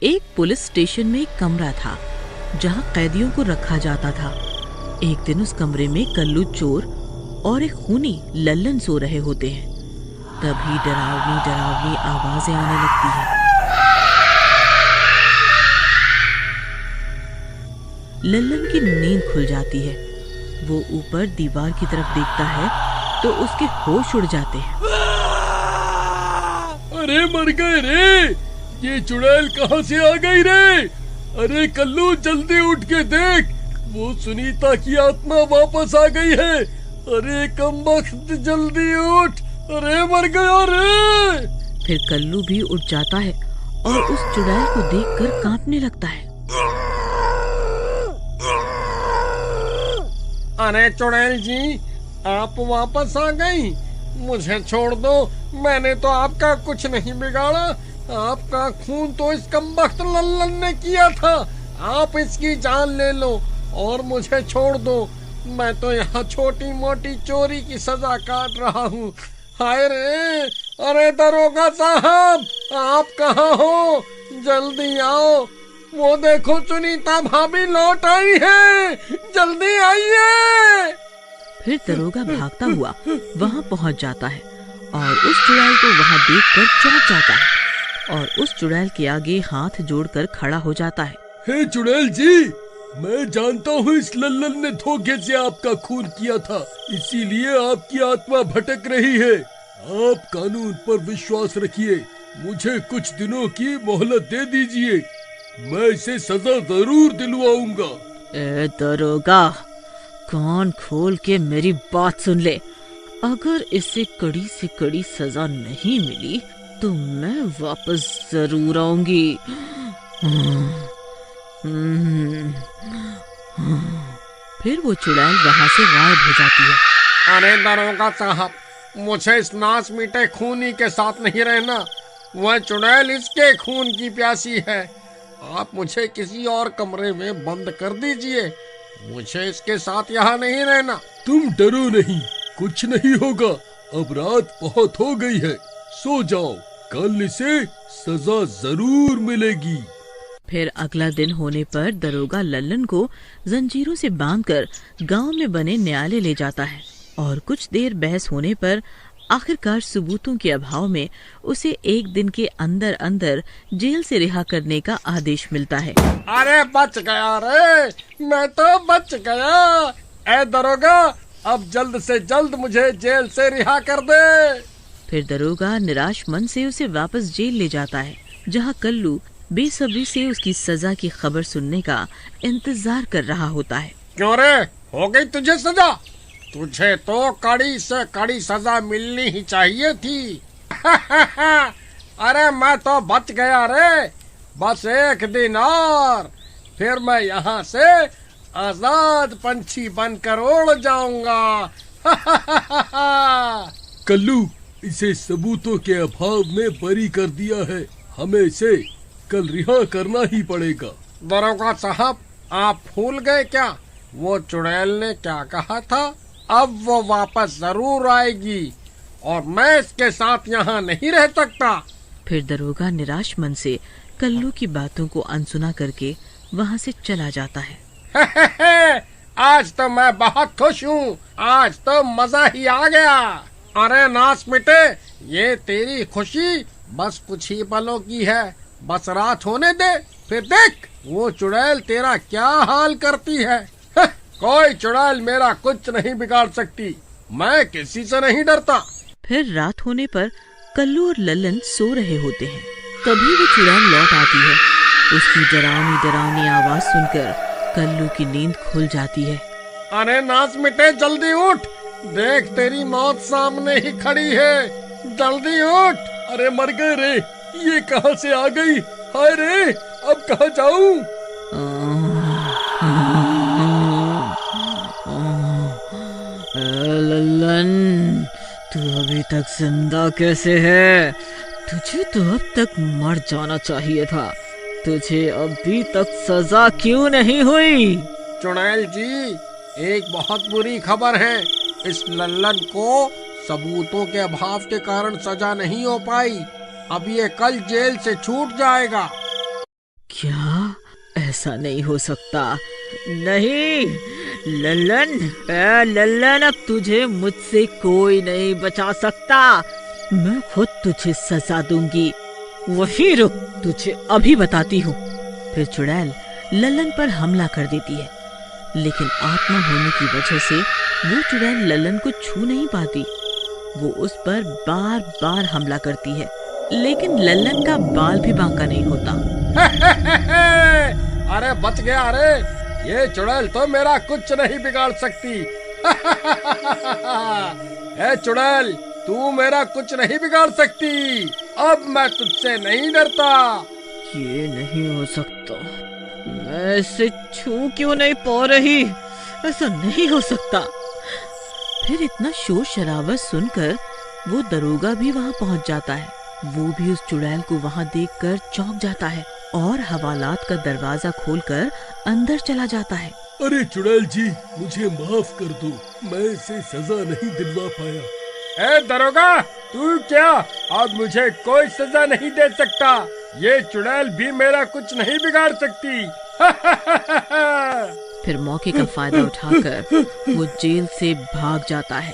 एक police station में एक कमरा था जहां कैदियों को रखा जाता था। एक दिन उस कमरे में कल्लू चोर और एक खूनी लल्लन सो रहे होते हैं। तभी डरावनी डरावनी आवाजें आने लगती हैं। लल्लन की नींद खुल जाती है। वो ऊपर दीवार की तरफ देखता है तो उसके होश उड़ जाते हैं। अरे मर गए रे, ये चुड़ैल कहाँ से आ गई रे? अरे कल्लू जल्दी उठ के देख, वो सुनीता की आत्मा वापस आ गई है। अरे कमबख्त जल्दी उठ, अरे मर गया रे। फिर कल्लू भी उठ जाता है और उस चुड़ैल को देखकर कांपने लगता है। अरे चुड़ैल जी, आप वापस आ गई। मुझे छोड़ दो, मैंने तो आपका कुछ नहीं बिगाड़ा। आपका खून तो इस कमबख्त लल्लन ने किया था। आप इसकी जान ले लो और मुझे छोड़ दो। मैं तो यहाँ छोटी मोटी चोरी की सजा काट रहा हूँ। हाय रे, अरे दरोगा साहब, आप कहाँ हो? जल्दी आओ, वो देखो सुनीता भाभी लौट आई है, जल्दी आइए। फिर दरोगा भागता हुआ वहाँ पहुँच जाता है और उस चुड़ैल को वहाँ देखकर चौंक जाता है और उस चुड़ैल के आगे हाथ जोड़कर खड़ा हो जाता है। हे चुड़ैल जी, मैं जानता हूँ इस लल्लन ने धोखे से आपका खून किया था, इसीलिए आपकी आत्मा भटक रही है। आप कानून पर विश्वास रखिए, मुझे कुछ दिनों की मोहलत दे दीजिए, मैं इसे सजा जरूर दिलवाऊंगा। ए दरोगा, कान खोल के मेरी बात सुन ले। अगर इसे कड़ी से कड़ी सजा नहीं मिली तो मैं वापस जरूर आऊंगी। फिर वो चुड़ैल वहाँ से गायब हो जाती है। अरे दरोगा साहब, मुझे इस नास मीठे खूनी के साथ नहीं रहना। वह चुड़ैल इसके खून की प्यासी है। आप मुझे किसी और कमरे में बंद कर दीजिए, मुझे इसके साथ यहाँ नहीं रहना। तुम डरो नहीं, कुछ नहीं होगा। अब रात बहुत हो गई है, सो जाओ, कल इसे सजा जरूर मिलेगी। फिर अगला दिन होने पर दरोगा लल्लन को जंजीरों से बांधकर गांव में बने न्यायालय ले जाता है और कुछ देर बहस होने पर आखिरकार सबूतों के अभाव में उसे एक दिन के अंदर अंदर जेल से रिहा करने का आदेश मिलता है। अरे बच गया रे, मैं तो बच गया। ए दरोगा, अब जल्द से जल्द मुझे जेल से रिहा कर दे। फिर दरोगा निराश मन से उसे वापस जेल ले जाता है, जहाँ कल्लू बेसब्री से उसकी सजा की खबर सुनने का इंतजार कर रहा होता है। क्यों रे, हो गई तुझे सजा? तुझे तो कड़ी से कड़ी सजा मिलनी ही चाहिए थी। अरे मैं तो बच गया रे, बस एक दिन और, फिर मैं यहाँ से आजाद पंछी बनकर उड़ जाऊंगा। कल्लू, इसे सबूतों के अभाव में बरी कर दिया है, हमें इसे कल रिहा करना ही पड़ेगा। दरोगा साहब, आप भूल गए क्या? वो चुड़ैल ने क्या कहा था? अब वो वापस जरूर आएगी और मैं इसके साथ यहाँ नहीं रह सकता। फिर दरोगा निराश मन से कल्लू की बातों को अनसुना करके वहाँ से चला जाता है। आज तो मैं बहुत खुश हूँ, आज तो मजा ही आ गया। अरे नास मिटे, ये तेरी खुशी बस कुछ ही पलों की है। बस रात होने दे, फिर देख वो चुड़ैल तेरा क्या हाल करती है। कोई चुड़ैल मेरा कुछ नहीं बिगाड़ सकती, मैं किसी से नहीं डरता। फिर रात होने पर कल्लू और लल्लन सो रहे होते हैं। तभी वो चुड़ैल लौट आती है। उसकी डरावनी डरावनी आवाज सुनकर कल्लू की नींद खुल जाती है। अरे नाच मिटे, जल्दी उठ, देख तेरी मौत सामने ही खड़ी है, जल्दी उठ। अरे मर गए रे, ये कहाँ से आ गई? हाय रे, अब कहाँ जाऊँ? लल्लन, तू अभी तक जिंदा कैसे है? तुझे तो अब तक मर जाना चाहिए था। तुझे अभी तक सजा क्यों नहीं हुई? चुड़ैल जी, एक बहुत बुरी खबर है। इस लल्लन को सबूतों के अभाव के कारण सजा नहीं हो पाई। अब ये कल जेल से छूट जाएगा। क्या? ऐसा नहीं हो सकता। नहीं लल्लन, लल्लन, अब तुझे मुझसे कोई नहीं बचा सकता। मैं खुद तुझे सजा दूंगी। वही रुक, तुझे अभी बताती हूँ। फिर चुड़ैल लल्लन पर हमला कर देती है, लेकिन आत्मा होने की वजह से वो चुड़ैल लल्लन को छू नहीं पाती। वो उस पर बार बार हमला करती है, लेकिन लल्लन का बाल भी बांका नहीं होता। अरे बच गया रे, ये चुड़ैल तो मेरा कुछ नहीं बिगाड़ सकती। ए चुड़ैल, तू मेरा कुछ नहीं बिगाड़ सकती। अब मैं तुझसे नहीं डरता। ये नहीं हो सकता। मैं इसे छू क्यों नहीं पा रही? ऐसा नहीं हो सकता। फिर इतना शोर शराबा सुनकर वो दरोगा भी वहाँ पहुँच जाता है। वो भी उस चुड़ैल को वहाँ देखकर चौंक जाता है और हवालात का दरवाजा खोलकर अंदर चला जाता है। अरे चुड़ैल जी, मुझे माफ कर दो, मैं इसे सजा नहीं दिलवा पाया। ए दरोगा, तू क्या अब मुझे कोई सजा नहीं दे सकता? ये चुड़ैल भी मेरा कुछ नहीं बिगाड़ सकती। फिर मौके का फायदा उठाकर वो जेल से भाग जाता है।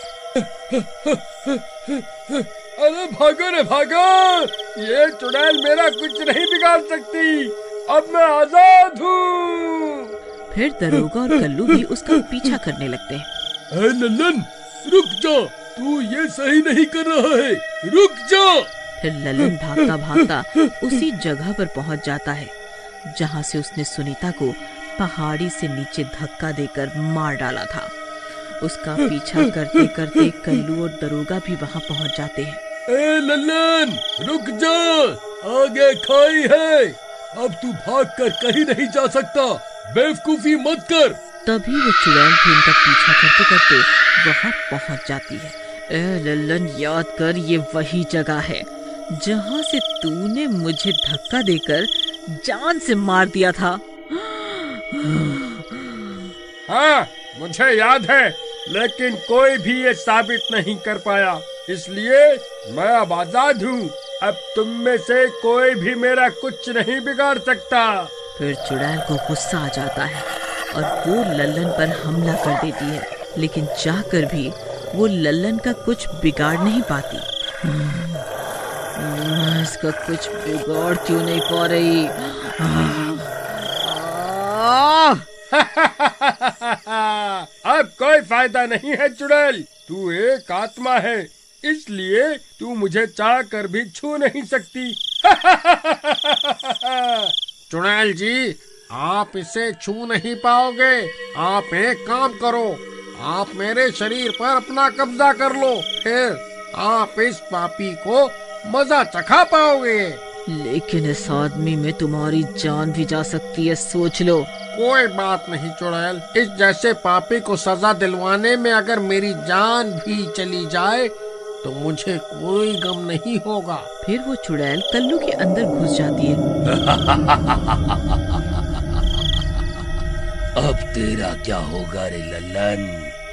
अरे भागो रे भागो, ये चुड़ैल मेरा कुछ नहीं बिगाड़ सकती। अब मैं आजाद हूँ। फिर दरोगा और कल्लू भी उसका पीछा करने लगते हैं। ए लल्लन, रुक जा, तू ये सही नहीं कर रहा है, रुक जा। फिर लल्लन भागता भागता उसी जगह पर पहुंच जाता है जहां से उसने सुनीता को पहाड़ी से नीचे धक्का देकर मार डाला था। उसका पीछा करते करते कल्लू और दरोगा भी वहां पहुंच जाते हैं। ए लल्लन, रुक जा, आगे खाई है, अब तू भागकर कहीं नहीं जा सकता, बेवकूफी मत कर। तभी वो चुड़ैल भी उनका पीछा करते करते वहां पहुंच जाती है। ए लल्लन, याद कर, ये वही जगह है जहां से तूने मुझे धक्का देकर जान से मार दिया था। हाँ, मुझे याद है, लेकिन कोई भी ये साबित नहीं कर पाया, इसलिए मैं अब आजाद हूँ। अब तुम में से कोई भी मेरा कुछ नहीं बिगाड़ सकता। फिर चुड़ैल को गुस्सा आ जाता है और वो लल्लन पर हमला कर देती है, लेकिन चाहकर भी वो लल्लन का कुछ बिगाड़ नहीं पाती। इसका कुछ बिगाड़ क्यों नहीं पा रही? अब कोई फायदा नहीं है चुड़ैल, तू एक आत्मा है, इसलिए तू मुझे चाह कर भी छू नहीं सकती। चुड़ैल जी, आप इसे छू नहीं पाओगे। आप एक काम करो, आप मेरे शरीर पर अपना कब्जा कर लो, फिर आप इस पापी को मजा चखा पाओगे। लेकिन इस आदमी में तुम्हारी जान भी जा सकती है, सोच लो। कोई बात नहीं चुड़ैल, इस जैसे पापी को सजा दिलवाने में अगर मेरी जान भी चली जाए तो मुझे कोई गम नहीं होगा। फिर वो चुड़ैल कल्लू के अंदर घुस जाती है। अब तेरा क्या होगा रे लल्लन?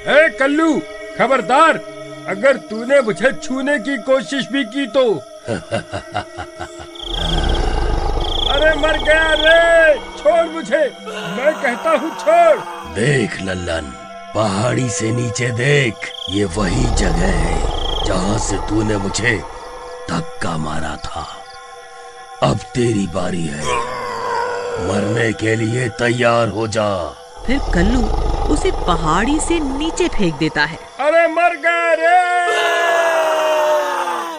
ए कल्लू, खबरदार, अगर तूने मुझे छूने की कोशिश भी की तो। अरे मर गया रे, छोड़ मुझे, मैं कहता हूँ छोड़। देख लल्लन, पहाड़ी से नीचे देख, ये वही जगह है जहाँ से तूने मुझे धक्का मारा था। अब तेरी बारी है, मरने के लिए तैयार हो जा। फिर कल्लू उसे पहाड़ी से नीचे फेंक देता है। अरे मर गया रे।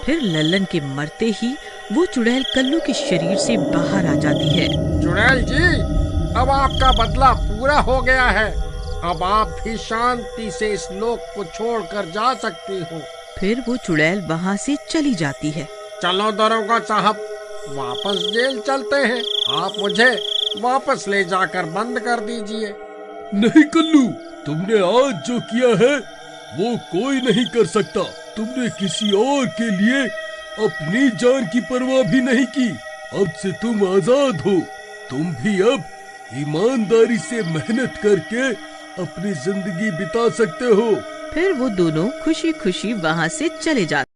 फिर लल्लन के मरते ही वो चुड़ैल कल्लू के शरीर से बाहर आ जाती है। चुड़ैल जी, अब आपका बदला पूरा हो गया है, अब आप भी शांति से इस लोक को छोड़कर जा सकती हो। फिर वो चुड़ैल वहाँ से चली जाती है। चलो दरोगा साहब, वापस जेल चलते हैं, आप मुझे वापस ले जाकर बंद कर दीजिए। नहीं कल्लू, तुमने आज जो किया है वो कोई नहीं कर सकता। तुमने किसी और के लिए अपनी जान की परवाह भी नहीं की। अब से तुम आजाद हो। तुम भी अब ईमानदारी से मेहनत करके अपनी जिंदगी बिता सकते हो। फिर वो दोनों खुशी खुशी वहाँ से चले जाते।